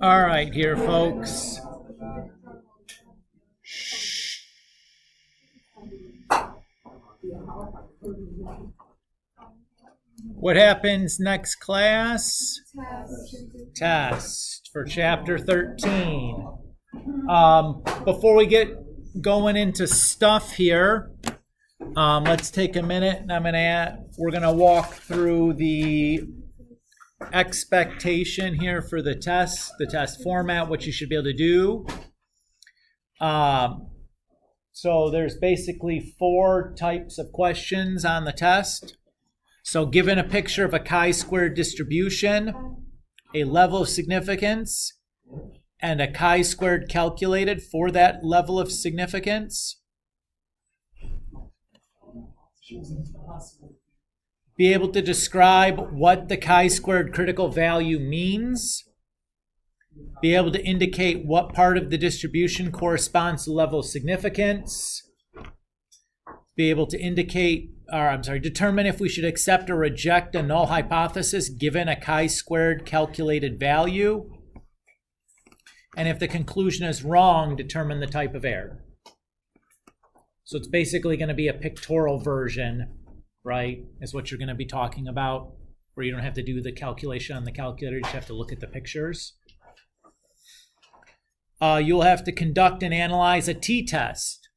All right, here, folks. What happens next class? Test for chapter 13. Before we get going into stuff here, let's take a minute, and we're gonna walk through the expectation here for the test format, what you should be able to do. So there's basically 4 types of questions on the test. So given a picture of a chi-squared distribution, a level of significance, and a chi-squared calculated for that level of significance, be able to describe what the chi-squared critical value means, be able to indicate what part of the distribution corresponds to the level of significance, be able to determine if we should accept or reject a null hypothesis given a chi-squared calculated value, and if the conclusion is wrong, determine the type of error. So it's basically going to be a pictorial version, right, is what you're going to be talking about, where you don't have to do the calculation on the calculator, you just have to look at the pictures. You'll have to conduct and analyze a t-test.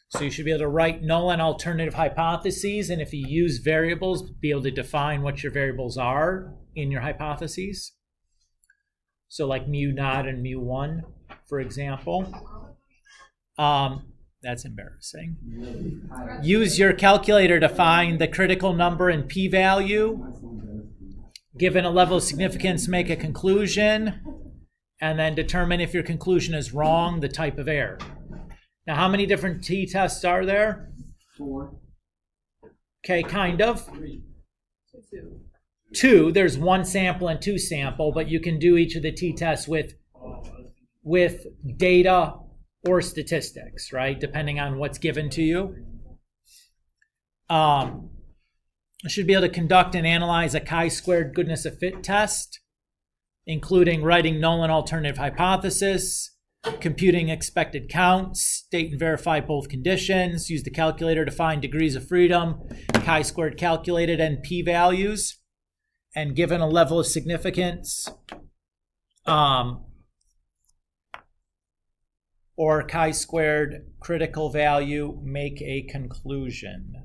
So you should be able to write null and alternative hypotheses, and if you use variables, be able to define what your variables are in your hypotheses. So like mu0 and mu1, for example. That's embarrassing. Use your calculator to find the critical number and p-value. Given a level of significance, make a conclusion, and then determine if your conclusion is wrong, the type of error. Now, how many different t-tests are there? 4. Okay, kind of. 2. 2. There's 1 sample and 2 sample, but you can do each of the t-tests with data or statistics, right? Depending on what's given to you. You should be able to conduct and analyze a chi-squared goodness of fit test, including writing null and alternative hypothesis, computing expected counts, state and verify both conditions, use the calculator to find degrees of freedom, chi-squared calculated, and p-values, and given a level of significance or chi-squared critical value, make a conclusion.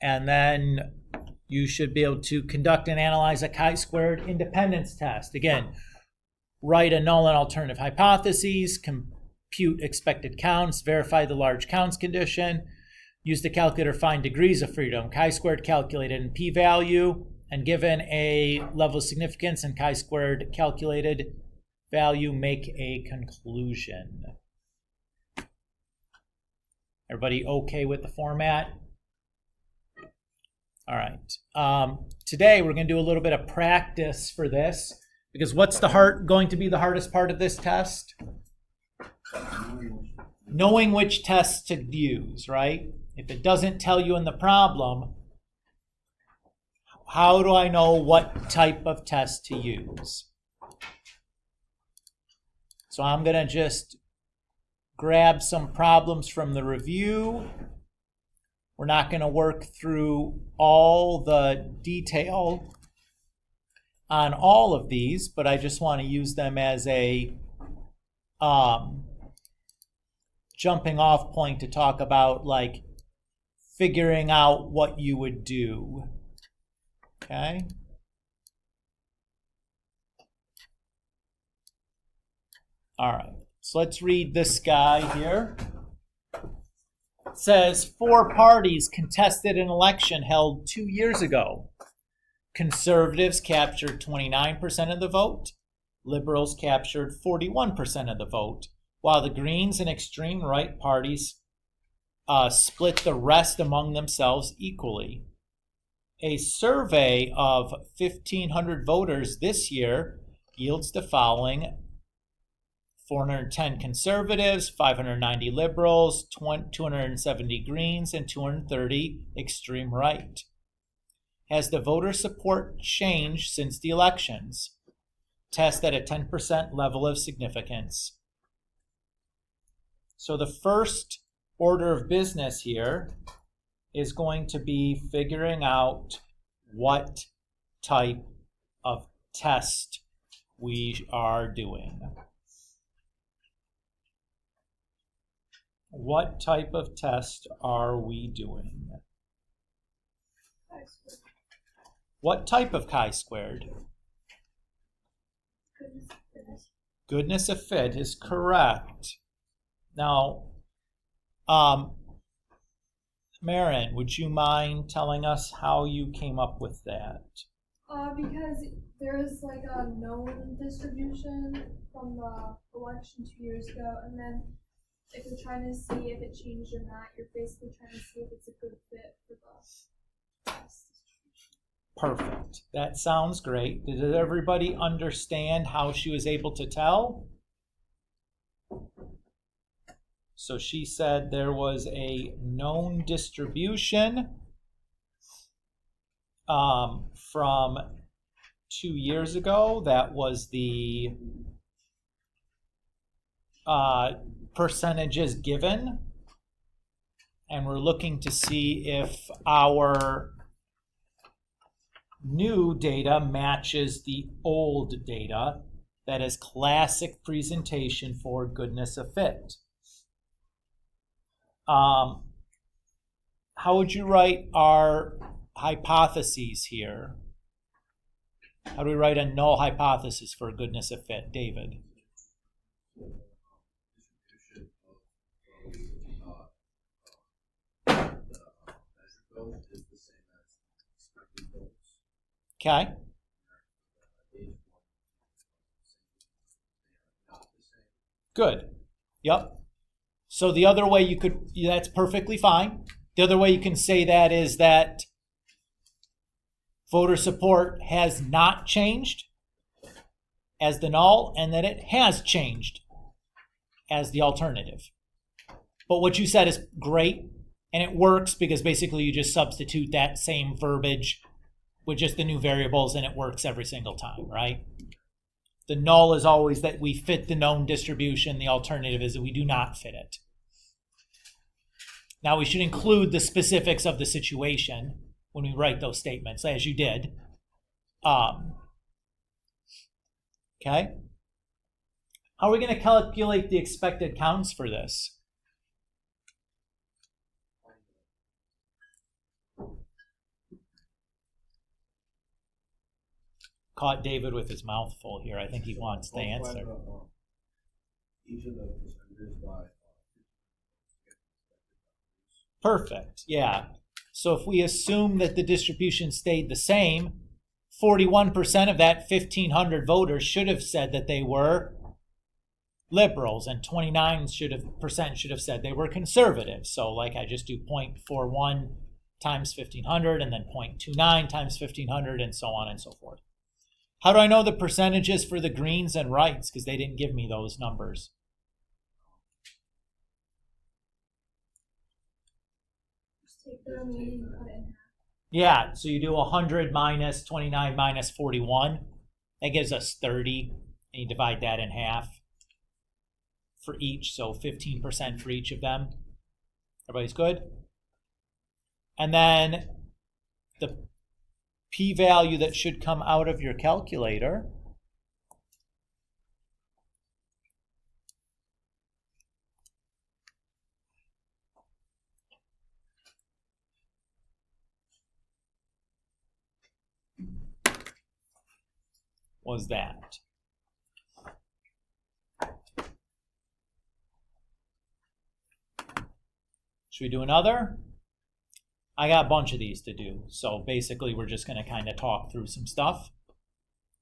And then you should be able to conduct and analyze a chi-squared independence test. Again, write a null and alternative hypotheses, compute expected counts, verify the large counts condition, use the calculator to find degrees of freedom, chi-squared calculated, and p-value, and given a level of significance and chi-squared calculated value, make a conclusion. Everybody okay with the format? All right. Today we're going to do a little bit of practice for this, because what's going to be the hardest part of this test? Knowing which tests to use, right? If it doesn't tell you in the problem, how do I know what type of test to use? So I'm going to just grab some problems from the review. We're not going to work through all the detail on all of these, but I just want to use them as a jumping off point to talk about like figuring out what you would do. Okay? All right, so let's read this guy here. It says 4 parties contested an election held 2 years ago. Conservatives captured 29% of the vote. Liberals captured 41% of the vote, while the Greens and extreme right parties split the rest among themselves equally. A survey of 1,500 voters this year yields the following 410 conservatives, 590 liberals, 270 greens, and 230 extreme right. Has the voter support changed since the elections? Test at a 10% level of significance. So the first order of business here is going to be figuring out what type of test we are doing. What type of test are we doing? What type of chi-squared? Goodness of fit is correct. Now, Marin, would you mind telling us how you came up with that? Because there's like a known distribution from the election 2 years ago, and then if you're trying to see if it changed or not, you're basically trying to see if it's a good fit for the test distribution. Perfect. That sounds great. Did everybody understand how she was able to tell? So she said there was a known distribution from 2 years ago. That was the percentages given. And we're looking to see if our new data matches the old data. That is classic presentation for goodness of fit. How would you write our hypotheses here? How do we write a null hypothesis for goodness of fit, David? Okay. Good. Yep. So the other way you could, that's perfectly fine. The other way you can say that is that voter support has not changed as the null, and that it has changed as the alternative. But what you said is great, and it works because basically you just substitute that same verbiage with just the new variables, and it works every single time, right? The null is always that we fit the known distribution. The alternative is that we do not fit it. Now we should include the specifics of the situation when we write those statements, as you did. Okay. How are we going to calculate the expected counts for this? Caught David with his mouth full here. I think he wants the answer. Each of the percentages by Perfect, yeah. So if we assume that the distribution stayed the same, 41% of that 1,500 voters should have said that they were liberals, and 29% should have said they were conservative. So like I just do 0.41 times 1,500, and then 0.29 times 1,500, and so on and so forth. How do I know the percentages for the greens and rights? Because they didn't give me those numbers. Take the remaining and cut it in half. Yeah, so you do 100 minus 29 minus 41. That gives us 30, and you divide that in half for each, so 15% for each of them. Everybody's good? And then the p-value that should come out of your calculator was that. Should we do another? I got a bunch of these to do, so basically we're just going to kind of talk through some stuff.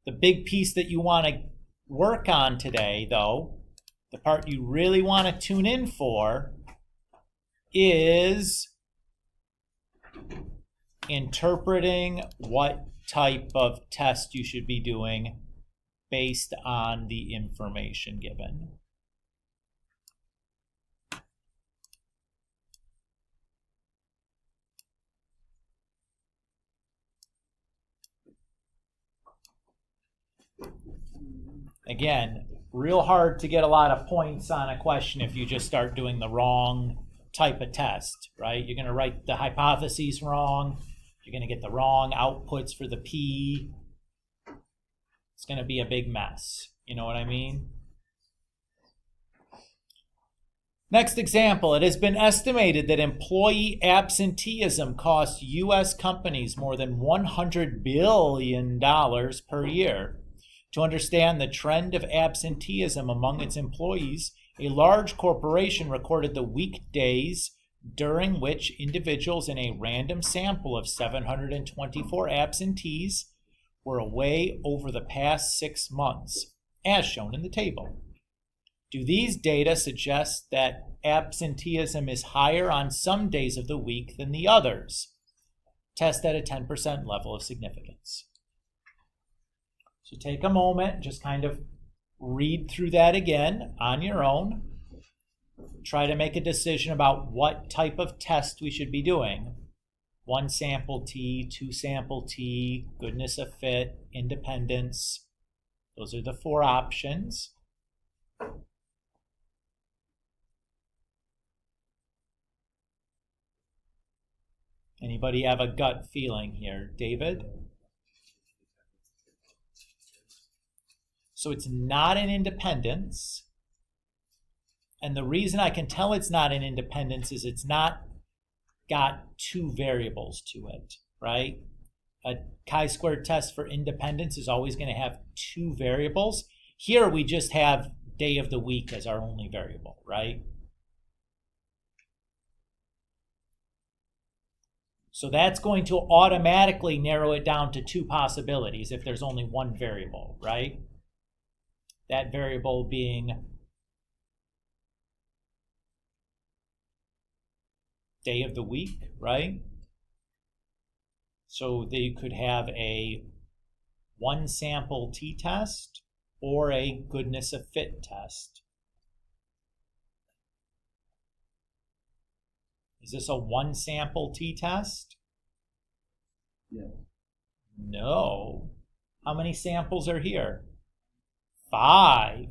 The big piece that you want to work on today, though, the part you really want to tune in for, is interpreting what type of test you should be doing based on the information given. Again, real hard to get a lot of points on a question if you just start doing the wrong type of test, right? You're going to write the hypotheses wrong. You're going to get the wrong outputs for the P. It's going to be a big mess. You know what I mean? Next example, it has been estimated that employee absenteeism costs U.S. companies more than $100 billion per year. To understand the trend of absenteeism among its employees, a large corporation recorded the weekdays during which individuals in a random sample of 724 absentees were away over the past 6 months, as shown in the table. Do these data suggest that absenteeism is higher on some days of the week than the others? Test at a 10% level of significance. So take a moment, just kind of read through that again on your own. Try to make a decision about what type of test we should be doing. 1 sample T, 2 sample T, goodness of fit, independence. Those are the 4 options. Anybody have a gut feeling here? David? So it's not an independence. And the reason I can tell it's not an independence is it's not got 2 variables to it, right? A chi-squared test for independence is always going to have 2 variables. Here we just have day of the week as our only variable, right? So that's going to automatically narrow it down to 2 possibilities if there's only 1 variable, right? That variable being day of the week, right? So they could have a 1 sample t-test or a goodness of fit test. Is this a 1 sample t-test? Yeah. No. How many samples are here? 5.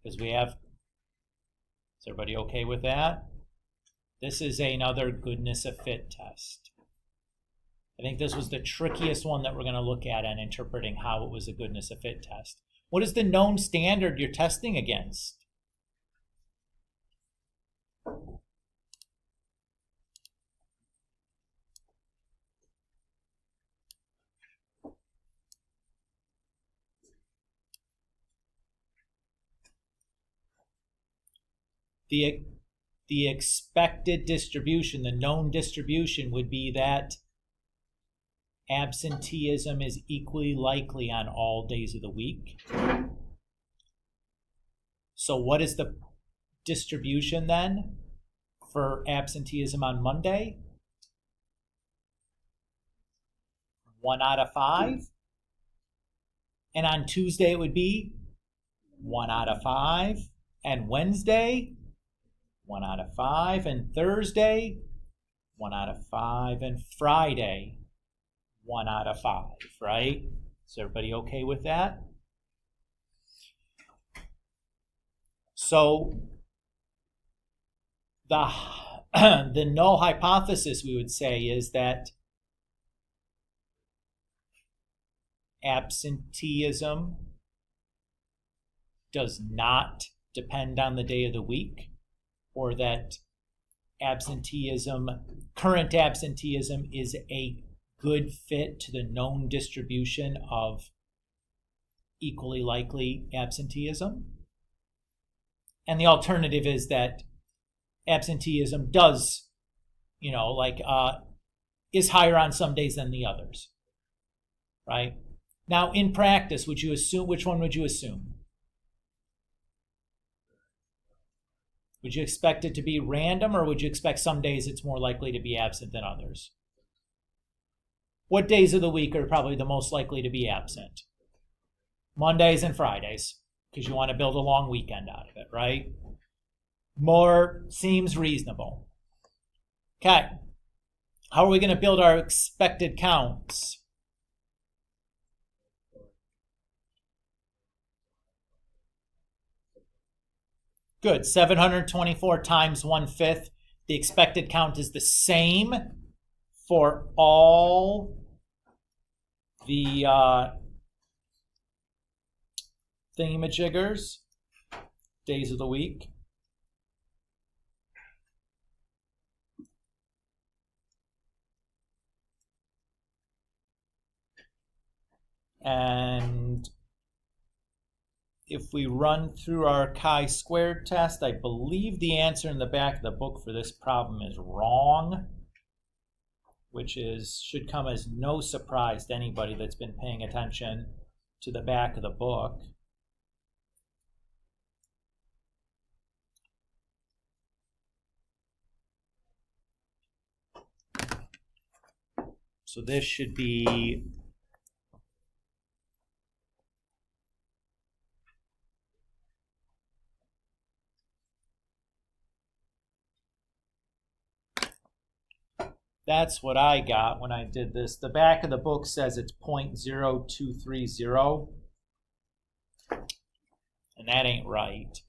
Because we have, is everybody okay with that? This is another goodness of fit test. I think this was the trickiest one that we're going to look at in interpreting how it was a goodness of fit test. What is the known standard you're testing against? The expected distribution, the known distribution would be that absenteeism is equally likely on all days of the week. So what is the distribution then for absenteeism on Monday? 1 out of 5. And on Tuesday it would be 1 out of 5. And Wednesday, 1 out of 5, and Thursday, 1 out of 5, and Friday, 1 out of 5, right? Is everybody okay with that? So the null hypothesis, we would say, is that absenteeism does not depend on the day of the week, or that current absenteeism is a good fit to the known distribution of equally likely absenteeism. And the alternative is that absenteeism does, is higher on some days than the others, right? Now, in practice, would you assume, which one would you assume? Would you expect it to be random, or would you expect some days it's more likely to be absent than others? What days of the week are probably the most likely to be absent? Mondays and Fridays, because you want to build a long weekend out of it, right? More seems reasonable. Okay. How are we going to build our expected counts? Good. 724 times 1/5. The expected count is the same for all the thingamajiggers, days of the week. And if we run through our chi-squared test, I believe the answer in the back of the book for this problem is wrong, which should come as no surprise to anybody that's been paying attention to the back of the book. So this should be that's what I got when I did this. The back of the book says it's 0.0230, and that ain't right.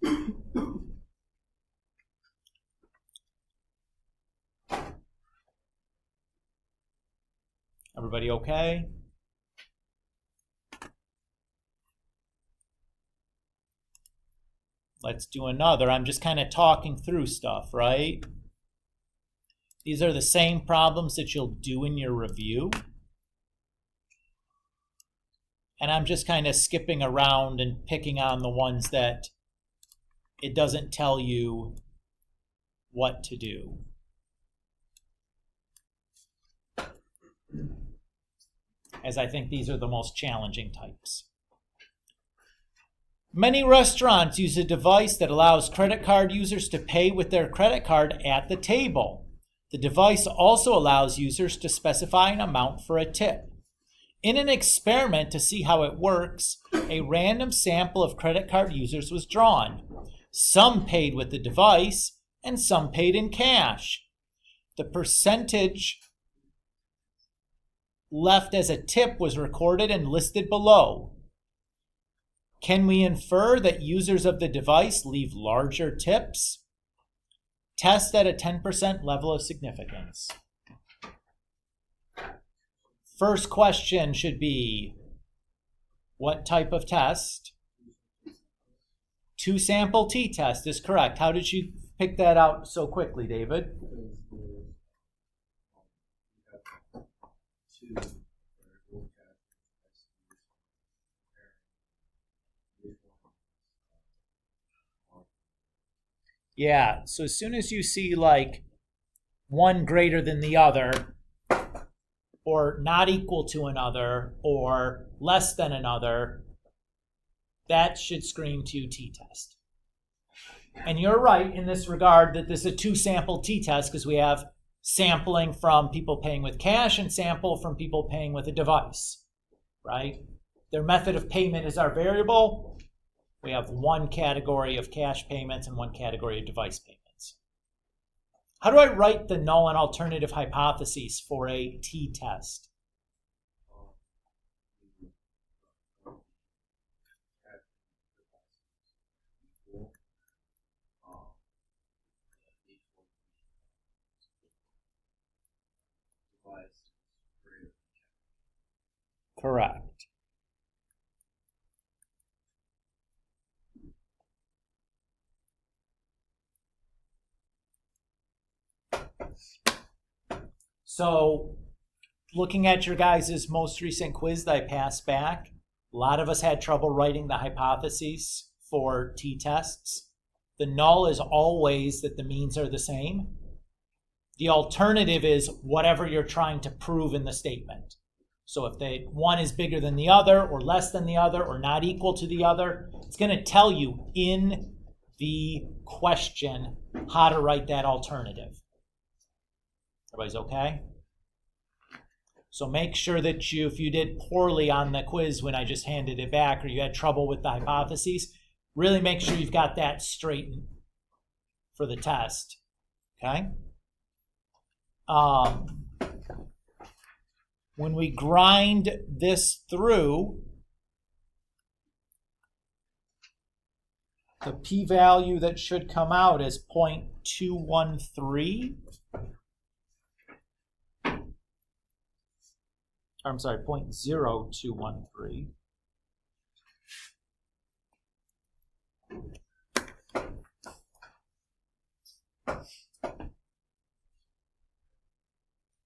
Everybody okay? Let's do another. I'm just kind of talking through stuff, right? These are the same problems that you'll do in your review. And I'm just kind of skipping around and picking on the ones that it doesn't tell you what to do. As I think these are the most challenging types. Many restaurants use a device that allows credit card users to pay with their credit card at the table. The device also allows users to specify an amount for a tip. In an experiment to see how it works, a random sample of credit card users was drawn. Some paid with the device and some paid in cash. The percentage left as a tip was recorded and listed below. Can we infer that users of the device leave larger tips? Test at a 10% level of significance. First question should be, what type of test? Two sample t-test is correct. How did you pick that out so quickly, David? Yeah, so as soon as you see like one greater than the other, or not equal to another, or less than another, that should scream to t-test. And you're right in this regard that this is a two-sample t-test because we have sampling from people paying with cash and sample from people paying with a device, right? Their method of payment is our variable. We have one category of cash payments and one category of device payments. How do I write the null and alternative hypotheses for a t-test? Correct. So looking at your guys' most recent quiz that I passed back, a lot of us had trouble writing the hypotheses for t-tests. The null is always that the means are the same. The alternative is whatever you're trying to prove in the statement. So if one is bigger than the other, or less than the other, or not equal to the other, it's going to tell you in the question how to write that alternative. Everybody's okay? So make sure that if you did poorly on the quiz when I just handed it back, or you had trouble with the hypotheses, really make sure you've got that straightened for the test. Okay? When we grind this through, The p-value that should come out is 0.213. I'm sorry, 0.0213.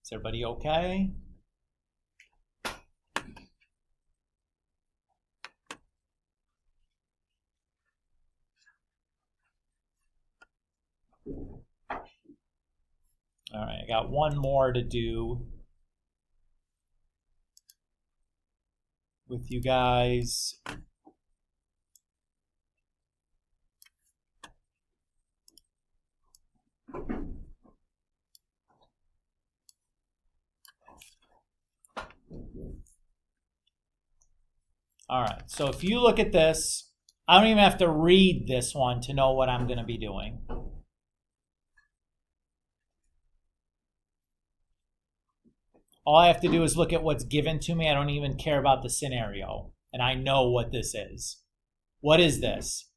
Is everybody okay? All right, I got one more to do with you guys. All right, so if you look at this, I don't even have to read this one to know what I'm going to be doing. All I have to do is look at what's given to me. I don't even care about the scenario, and I know what this is. What is this?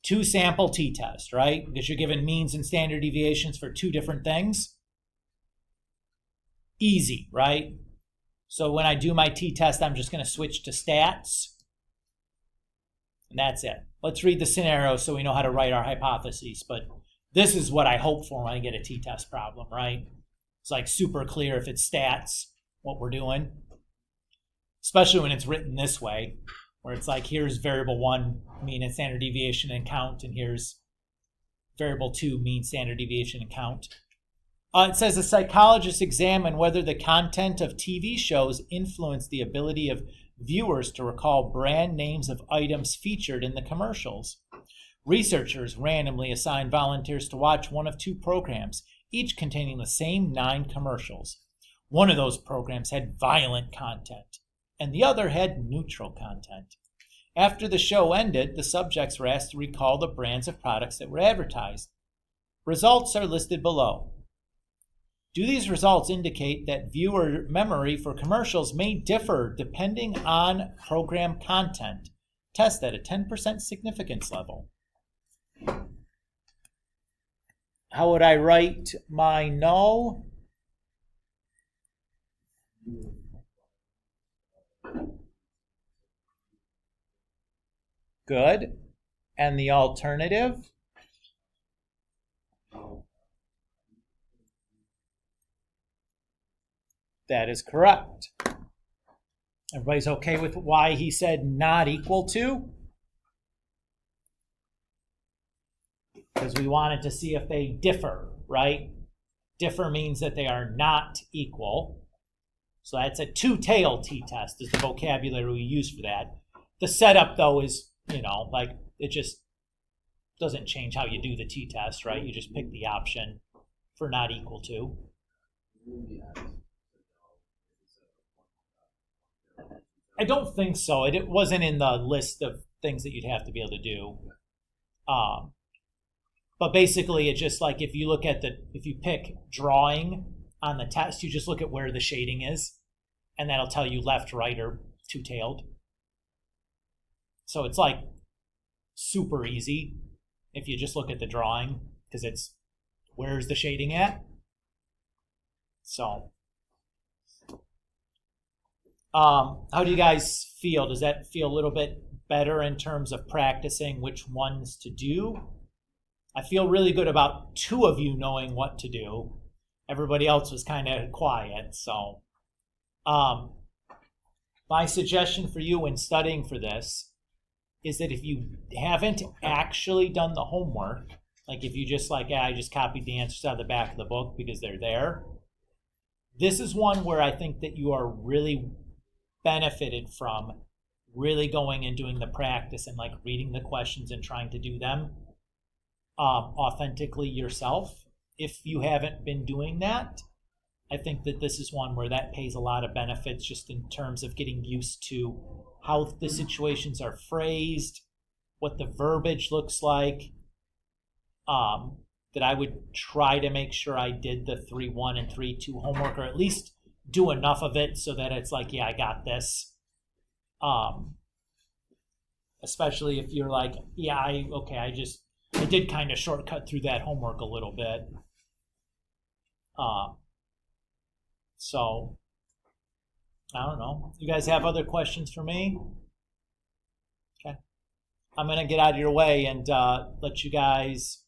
2 sample t-test, right? Because you're given means and standard deviations for 2 different things. Easy, right? So when I do my t-test, I'm just going to switch to stats. And that's it. Let's read the scenario so we know how to write our hypotheses. But this is what I hope for when I get a t-test problem, right? It's like super clear if it's stats, what we're doing. Especially when it's written this way, where it's like, here's variable 1, mean and standard deviation and count, and here's variable 2, mean, standard deviation and count. It says a psychologist examined whether the content of TV shows influenced the ability of viewers to recall brand names of items featured in the commercials. Researchers randomly assigned volunteers to watch one of 2 programs, each containing the same 9 commercials. One of those programs had violent content, and the other had neutral content. After the show ended, the subjects were asked to recall the brands of products that were advertised. Results are listed below. Do these results indicate that viewer memory for commercials may differ depending on program content? Test at a 10% significance level. How would I write my null? Good. And the alternative? That is correct. Everybody's okay with why he said not equal to? Because we wanted to see if they differ, right? Differ means that they are not equal. So that's a 2-tailed t-test is the vocabulary we use for that. The setup, though, is, like it just doesn't change how you do the t-test, right? You just pick the option for not equal to. I don't think so. It wasn't in the list of things that you'd have to be able to do. But basically, it's just like if you pick drawing on the test, you just look at where the shading is, and that'll tell you left, right, or 2-tailed. So it's like super easy if you just look at the drawing, because it's where's the shading at. So how do you guys feel? Does that feel a little bit better in terms of practicing which ones to do? I feel really good about 2 of you knowing what to do. Everybody else was kind of quiet. So my suggestion for you when studying for this is that if you haven't actually done the homework, like if you just I just copied the answers out of the back of the book because they're there, this is one where I think that you are really benefited from really going and doing the practice and reading the questions and trying to do them authentically yourself. If you haven't been doing that, I think that this is one where that pays a lot of benefits just in terms of getting used to how the situations are phrased, what the verbiage looks like. That I would try to make sure I did the 3.1 and 3.2 homework, or at least do enough of it so that it's yeah, I got this. especially if you're like, yeah, I did kind of shortcut through that homework a little bit. So I don't know. You guys have other questions for me? Okay. I'm going to get out of your way and let you guys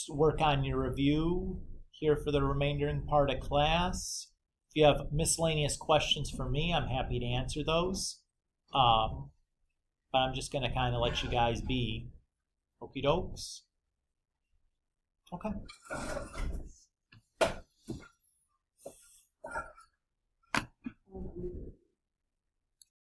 work on your review here for the remaining part of class. If you have miscellaneous questions for me, I'm happy to answer those. But I'm just going to kind of let you guys be. Okie dokes. Okay.